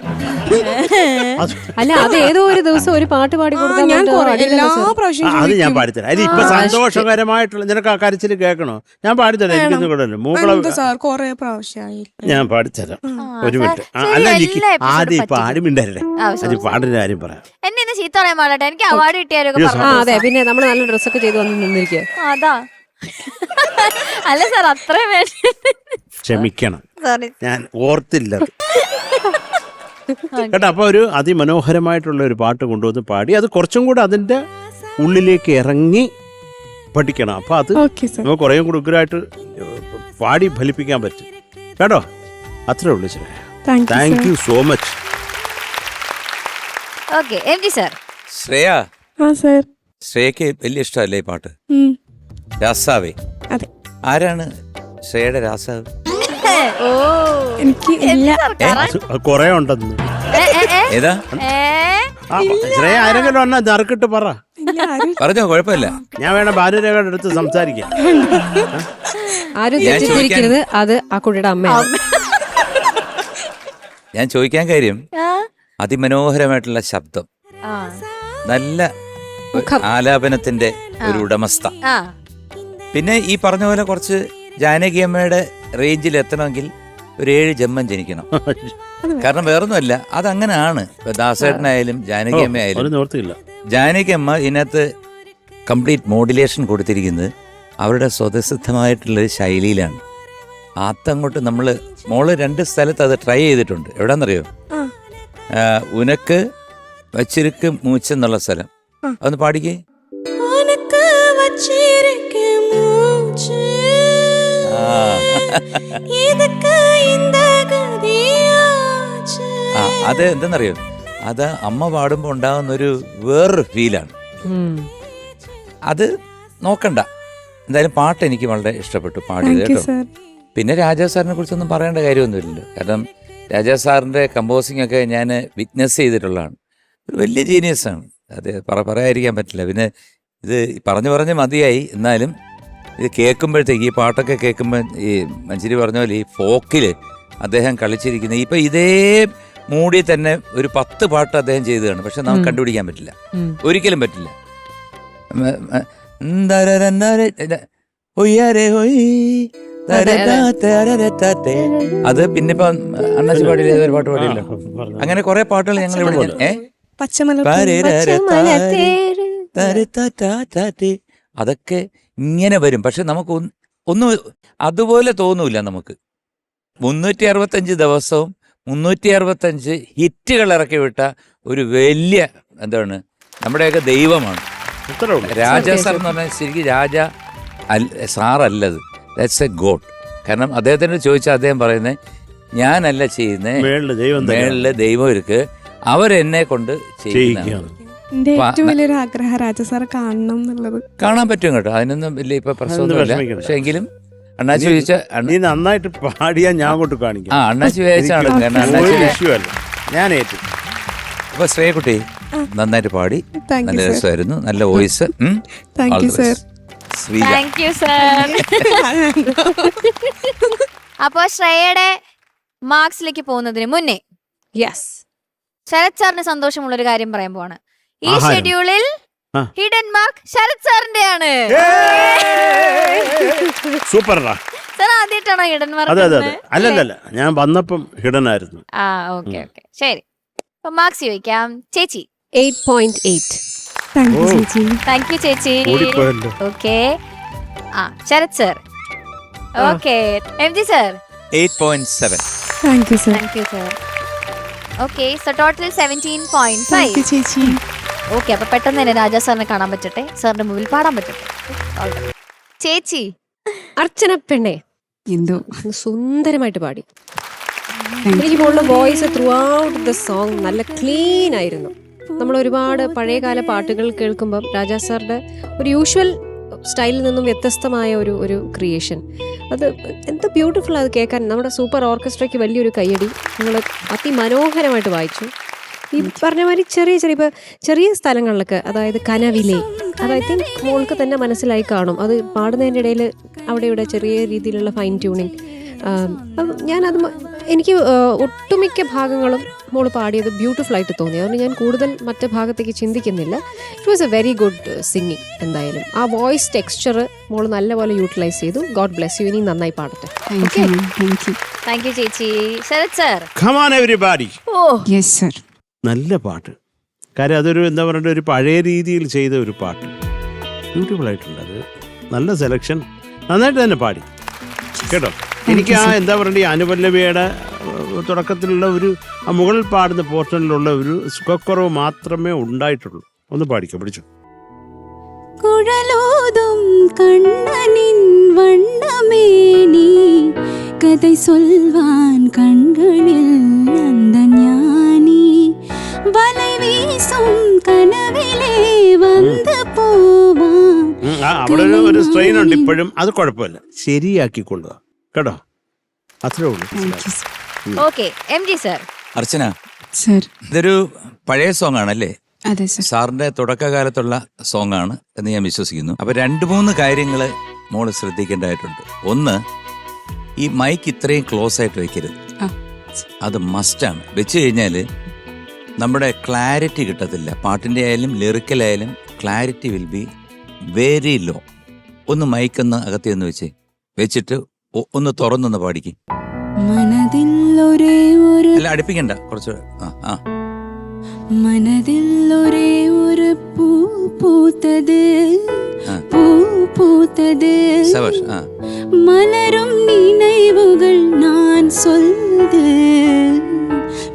അല്ല, അത് ഏതോ ഒരു ദിവസം ഒരു പാട്ട് പാടി കൊടുക്കാൻ ഞാൻ പറ്റുമോ? എല്ലാ അടിപൊളി sir. പ്രാവശ്യം അത് ഞാൻ ചോദിക്കും. പാടിത്തരാം. അത് ഇപ്പൊ സന്തോഷകരമായിട്ടുള്ള നിനക്ക് ആ കരച്ചിൽ കേൾക്കണോ? ഞാൻ പാടിത്തരാം. എനിക്കൊന്നും കൂടെ മൂക്കള എന്ത് സാർ കൊറേ പ്രാവശ്യമായി. ഞാൻ പാടിത്തരാം. ഒരു മിനിറ്റ്. ശരി, അല്ല എല്ലാ എനിക്ക് episode ആദ്യം പറ്റില്ല. പാടി മിണ്ടല്ലേ. അത് പാടിന്റെ കാര്യം പറയാം. എന്നെ ഇന്ന് ചീത്ത പറയാൻ പാടട്ടെ. എനിക്ക് അവാർഡ് കിട്ടിയാലൊക്കെ Yes, ആ അതെ, പിന്നെ നമ്മൾ നല്ല ഡ്രസ്സൊക്കെ ചെയ്ത് വന്ന് നിന്നിരിക്കുക. അതാ. അല്ല സാർ, അത്രയും ക്ഷമിക്കണം, സോറി. ഞാൻ ഓർത്തില്ല. കേട്ടോ, അപ്പൊ ഒരു അതിമനോഹരമായിട്ടുള്ള ഒരു പാട്ട് കൊണ്ടുവന്ന് പാടി അത് കുറച്ചും കൂടെ അതിന്റെ ഉള്ളിലേക്ക് ഇറങ്ങി പഠിക്കണം. അപ്പൊ അത് ഓക്കെ സാർ. നമുക്ക് കുറേ കൂടെ ഉഗ്രമായിട്ട് പാടി ഫലിപ്പിക്കാൻ പറ്റും. കേട്ടോ, അത്രേ ഉള്ളൂ. Thank you so much. Okay, MG sir. Shreya, ആ സാർ. ശ്രേയക്ക് വലിയ ഇഷ്ടമല്ലേ ഈ പാട്ട്? രാസാവേ. അതെ. ആരാണ് ശ്രേയയുടെ രാസാവ്? ഓ, എനിക്ക് ഇല്ല. കൊറേ ഉണ്ടെന്ന്. ഏതാ? ശ്രേയ ആരെങ്കിലും വന്നാ നറുക്കിട്ട് പറ. പറഞ്ഞോ, കുഴപ്പമില്ല. ഞാൻ വേണം ഭാര്യരേഖയുടെ അടുത്ത് സംസാരിക്കാം. ആരും തെറ്റിദ്ധരിക്കരുത്, അത് ആ കുട്ടിയുടെ അമ്മയാണ്. ഞാൻ ചോദിക്കാൻ കാര്യം, അതിമനോഹരമായിട്ടുള്ള ശബ്ദം, നല്ല ആലാപനത്തിന്റെ ഒരു ഉടമസ്ഥ. പിന്നെ ഈ പറഞ്ഞ പോലെ കുറച്ച് ജാനകിയമ്മയുടെ റേഞ്ചിൽ എത്തണമെങ്കിൽ ഒരു 7 ജന്മം ജനിക്കണം. കാരണം വേറൊന്നുമല്ല, അതങ്ങനെയാണ്. ഇപ്പൊ ദാസേട്ടനായാലും ജാനകിയമ്മയായാലും, ജാനകിയമ്മ ഇതിനകത്ത് കംപ്ലീറ്റ് മോഡുലേഷൻ കൊടുത്തിരിക്കുന്നത് അവരുടെ സ്വതസിദ്ധമായിട്ടുള്ള ശൈലിയിലാണ്. അതങ്ങോട്ട് നമ്മൾ മോള് 2 സ്ഥലത്ത് അത് ട്രൈ ചെയ്തിട്ടുണ്ട്. എവിടാന്നറിയോ? ഉനക്ക് വച്ചിരിക്ക് മൂച്ചെന്നുള്ള സ്ഥലം. അതൊന്ന് പാടിക്കേ. അത് എന്തെന്നറിയോ, അത് അമ്മ പാടുമ്പോൾ ഉണ്ടാകുന്ന ഒരു വേറൊരു ഫീലാണ്. അത് നോക്കണ്ട. എന്തായാലും പാട്ട് എനിക്ക് വളരെ ഇഷ്ടപ്പെട്ടു, പാടിയത് കേട്ടോ. പിന്നെ രാജാ സാറിനെ കുറിച്ചൊന്നും പറയേണ്ട കാര്യമൊന്നുമില്ലല്ലോ. കാരണം രാജാ സാറിൻ്റെ കമ്പോസിങ് ഒക്കെ ഞാൻ വിറ്റ്നസ് ചെയ്തിട്ടുള്ളതാണ്. ഒരു വലിയ ജീനിയസാണ്. അത് പറയാതിരിക്കാൻ പറ്റില്ല. പിന്നെ ഇത് പറഞ്ഞ് മതിയായി. എന്നാലും ഇത് കേൾക്കുമ്പോഴത്തേക്ക്, ഈ പാട്ടൊക്കെ കേൾക്കുമ്പോൾ, ഈ മഞ്ചരി പറഞ്ഞ പോലെ ഈ ഫോക്കിൽ അദ്ദേഹം കളിച്ചിരിക്കുന്നത് ഇപ്പം ഇതേ മൂഡിൽ തന്നെ ഒരു 10 പാട്ട് അദ്ദേഹം ചെയ്തതാണ്. പക്ഷെ നമുക്ക് കണ്ടുപിടിക്കാൻ പറ്റില്ല, ഒരിക്കലും പറ്റില്ല. അത് പിന്നെ ഇപ്പൊ അണ്ണാച്ചി പാടില്ല, ഏതൊരു പാട്ട് പാടിയല്ലോ. അങ്ങനെ കുറെ പാട്ടുകൾ ഞങ്ങൾ ഇവിടെ അതൊക്കെ ഇങ്ങനെ വരും. പക്ഷെ നമുക്ക് ഒന്നും അതുപോലെ തോന്നൂല. നമുക്ക് 365 ദിവസവും 365 ഹിറ്റുകൾ ഇറക്കി വിട്ട ഒരു വലിയ എന്താണ് നമ്മുടെയൊക്കെ ദൈവമാണ് രാജാ സാർ എന്ന് പറഞ്ഞാൽ. ശരിക്കും രാജ സാറല്ലത്, ദാറ്റ്സ് എ ഗോഡ്. കാരണം അദ്ദേഹത്തിനോട് ചോദിച്ചാൽ അദ്ദേഹം പറയുന്നത്, ഞാനല്ല ചെയ്യുന്നത്, മേളില് ദൈവം ഇരിക്ക്, അവരെന്നെ കൊണ്ട് ചെയ്യുന്നതാണ്. എന്റെ ഏറ്റവും വലിയൊരു ആഗ്രഹം രാജാ സാറെ കാണണം എന്നുള്ളത്. കാണാൻ പറ്റും കേട്ടോ, അതിനൊന്നും വലിയ ഇപ്പൊ പ്രശ്നമൊന്നുമില്ല. പക്ഷെ എങ്കിലും അണ്ണാച്ചി ചോദിച്ച നീ നന്നായിട്ട് പാടിയാ ഞാൻ അങ്ങോട്ട് കാണിക്കാം. അണ്ണാച്ചി വിചാരിച്ചാണ്. കാരണം അണ്ണാച്ചി ഞാൻ ഏറ്റു. അപ്പൊ ശ്രേയക്കുട്ടി നന്നായിട്ട് പാടി, നല്ല രസമായിരുന്നു, നല്ല വോയിസ്. അപ്പൊ ശ്രേയയുടെ മാർക്സിലേക്ക് പോകുന്നതിന് മുന്നേ ശരത് സാറിന് സന്തോഷമുള്ള ഒരു കാര്യം പറയാൻ പോവാണ്. ഈ ഷെഡ്യൂളിൽ ആ. ഹിഡൻ മാർക്ക് ശരത് സാറിന്റെയാണ്. സൂപ്പറാ. സാർ ആദ്യമായിട്ടാണോ ഹിഡൻ അതെ അതെ അതെ. മാർക്ക്? അല്ലല്ല, ഞാൻ വന്നപ്പം ഹിഡൻ ആയിരുന്നു. ആ ഓക്കെ ഓക്കെ ശരി. അപ്പൊ മാർക്സ് ചോദിക്കാം. ചേച്ചി 8.8. താങ്ക് യു ഓ. ചേച്ചി. താങ്ക് യു ചേച്ചി. ഓടിപ്പോയല്ലോ. ഓക്കെ. ആ Sharath sir. Okay. M G sir. 8.7. Thank you sir. Thank you sir. Okay so total 17.5. Thank you ചേച്ചി. ഓക്കെ അപ്പൊ പെട്ടെന്ന് തന്നെ രാജാ സാറിനെ കാണാൻ പറ്റട്ടെ, സാറിന്റെ മുമ്പിൽ പാടാൻ പറ്റട്ടെ. All right. ചേച്ചി അർച്ചന പെണ്ണെ എന്തോ സുന്ദരമായിട്ട് പാടി. എനിക്ക് മോളുടെ voice through out the song നല്ല ക്ലീൻ ആയിരുന്നു. നമ്മൾ ഒരുപാട് പഴയകാല പാട്ടുകൾ കേൾക്കുമ്പം രാജാ സാറിന്റെ ഒരു യൂഷ്വൽ സ്റ്റൈലിൽ നിന്നും വ്യത്യസ്തമായ ഒരു ക്രിയേഷൻ, അത് എന്ത് ബ്യൂട്ടിഫുൾ അത് കേൾക്കാൻ. നമ്മുടെ സൂപ്പർ ഓർക്കസ്ട്രയ്ക്ക് വലിയൊരു കയ്യടി. നിങ്ങൾ അതിമനോഹരമായിട്ട് വായിച്ചു. ഈ പറഞ്ഞ മാതിരി ചെറിയ സ്ഥലങ്ങളിലൊക്കെ, അതായത് കനവിലെ, അത് ഐ തിങ്ക് മോൾക്ക് തന്നെ മനസ്സിലായി കാണും. അത് പാടുന്നതിൻ്റെ ഇടയിൽ അവിടെ ഇവിടെ ചെറിയ രീതിയിലുള്ള ഫൈൻ ട്യൂണിങ്. ഞാനത് എനിക്ക് ഒട്ടുമിക്ക ഭാഗങ്ങളും മോള് പാടിയത് ബ്യൂട്ടിഫുൾ ആയിട്ട് തോന്നി. അതുകൊണ്ട് ഞാൻ കൂടുതൽ മറ്റു ഭാഗത്തേക്ക് ചിന്തിക്കുന്നില്ല. It was a very good singing. എന്തായാലും ആ വോയിസ് ടെക്സ്ചർ മോള് നല്ലപോലെ യൂട്ടിലൈസ് ചെയ്തു. God bless you. ഇനി നന്നായി പാടട്ടെ. താങ്ക് യു ചേച്ചി. Sharath sir. Come on everybody. Oh yes sir. നല്ല പാട്ട്. കാര്യം അതൊരു എന്താ പറയുക, ഒരു പഴയ രീതിയിൽ ചെയ്ത ഒരു പാട്ട്. ബ്യൂട്ടിഫുൾ ആയിട്ടുണ്ട്. അത് നല്ല സെലക്ഷൻ. നന്നായിട്ട് തന്നെ പാടി കേട്ടോ. എനിക്ക് ആ എന്താ പറയുക, ഈ അനുപല്ലവിയുടെ തുടക്കത്തിലുള്ള ആ മുകളിൽ പാടുന്ന പോർഷനിലുള്ള ഒരു സുഖക്കുറവ് മാത്രമേ ഉണ്ടായിട്ടുള്ളൂ. ഒന്ന് പാടിക്കോ, പിടിച്ചു. കുഴലോതും കണ്ണനിൻ വണ്ണമേനി കதை சொல்வான் கண்களில் அந்த ஞானி வலை வீசும் കനവിലേ വന്ന് പോവാൻ. അവിടെ ഒരു സ്ട്രെയിൻ ഉണ്ട് ഇപ്പോഴും. അത് കുഴപ്പമില്ല, ശരിയാക്കിക്കൊള്ളുക കേട്ടോ. അത്രേ ഉള്ളൂ. Okay M G sir. Archana, sir. ഇതൊരു പഴയ സോങ് ആണല്ലേ? അതെ സർ. സാറിന്റെ തുടക്കകാലത്തുള്ള സോങ് ആണ് എന്ന് ഞാൻ വിശ്വസിക്കുന്നു. അപ്പൊ 2-3 കാര്യങ്ങൾ മോള് ശ്രദ്ധിക്കേണ്ടതായിട്ടുണ്ട്. ഒന്ന്, ഈ മൈക്ക് ഇത്രയും ക്ലോസ് ആയിട്ട് വെക്കരുത്. അത് മസ്റ്റാണ്. വെച്ച് കഴിഞ്ഞാൽ നമ്മുടെ ക്ലാരിറ്റി കിട്ടത്തില്ല. പാട്ടിൻ്റെ ആയാലും ലിറിക്കലായാലും clarity will be very low. ഒന്ന് മൈക്കൊന്ന് അകത്തി ഒന്ന് വെച്ചിട്ട് ഒന്ന് തുറന്നൊന്ന് പാടിക്കും. മനതിൽ ഒരേ ഒരു അല്ല, അടുപ്പിക്കണ്ട, കുറച്ച് മനതിൽ ഒരേ ഒരു പൂ പൂത്തത് സവാഷ്. மலரும் நினைவுகள் நான் சொல்து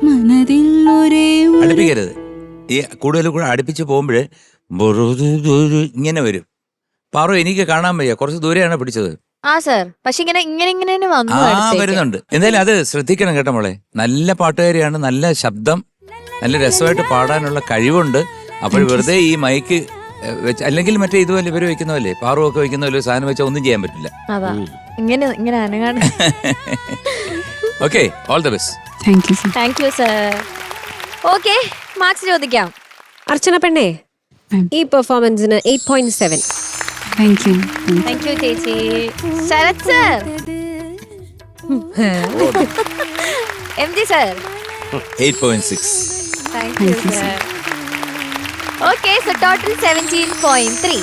மனதில் ஒரே അടുപ്പിക്കരുത്. ഈ കൂടുതൽ കൂടെ അടുപ്പിച്ച് പോകുമ്പോഴേ ഇങ്ങനെ വരും. പാറു, എനിക്ക് കാണാൻ വയ്യ, കുറച്ച് ദൂരെയാണ് പിടിച്ചത്. ആ സർ, പക്ഷെ ഇങ്ങനെ വന്നു വരുന്നുണ്ട്. എന്തായാലും അത് ശ്രദ്ധിക്കണം കേട്ടോ മോളെ. നല്ല പാട്ടുകാരിയാണ്, നല്ല ശബ്ദം, നല്ല രസമായിട്ട് പാടാനുള്ള കഴിവുണ്ട്. അപ്പോൾ വെറുതെ ഈ മൈക്ക് വെച്ച്, അല്ലെങ്കിൽ മറ്റേ ഇതുപോലെ ഇവര് വെക്കുന്ന പോലെ, പാറു ഒക്കെ വെക്കുന്ന പോലെ സാധനം വെച്ചാൽ ഒന്നും ചെയ്യാൻ പറ്റില്ല. അതാ ഇങ്ങനെ അനങ്ങാണ്. Okay, all the best. Thank you sir. Thank you sir. Okay, marks ചോദിക്കാം. അർച്ചന പെണ്ണെ, ഈ പെർഫോമൻസിന് 8.7. Thank you. താങ്ക് യു ചേച്ചി. Sharath sir. M G sir. 8.6. Thank you sir. Okay so total 17.3.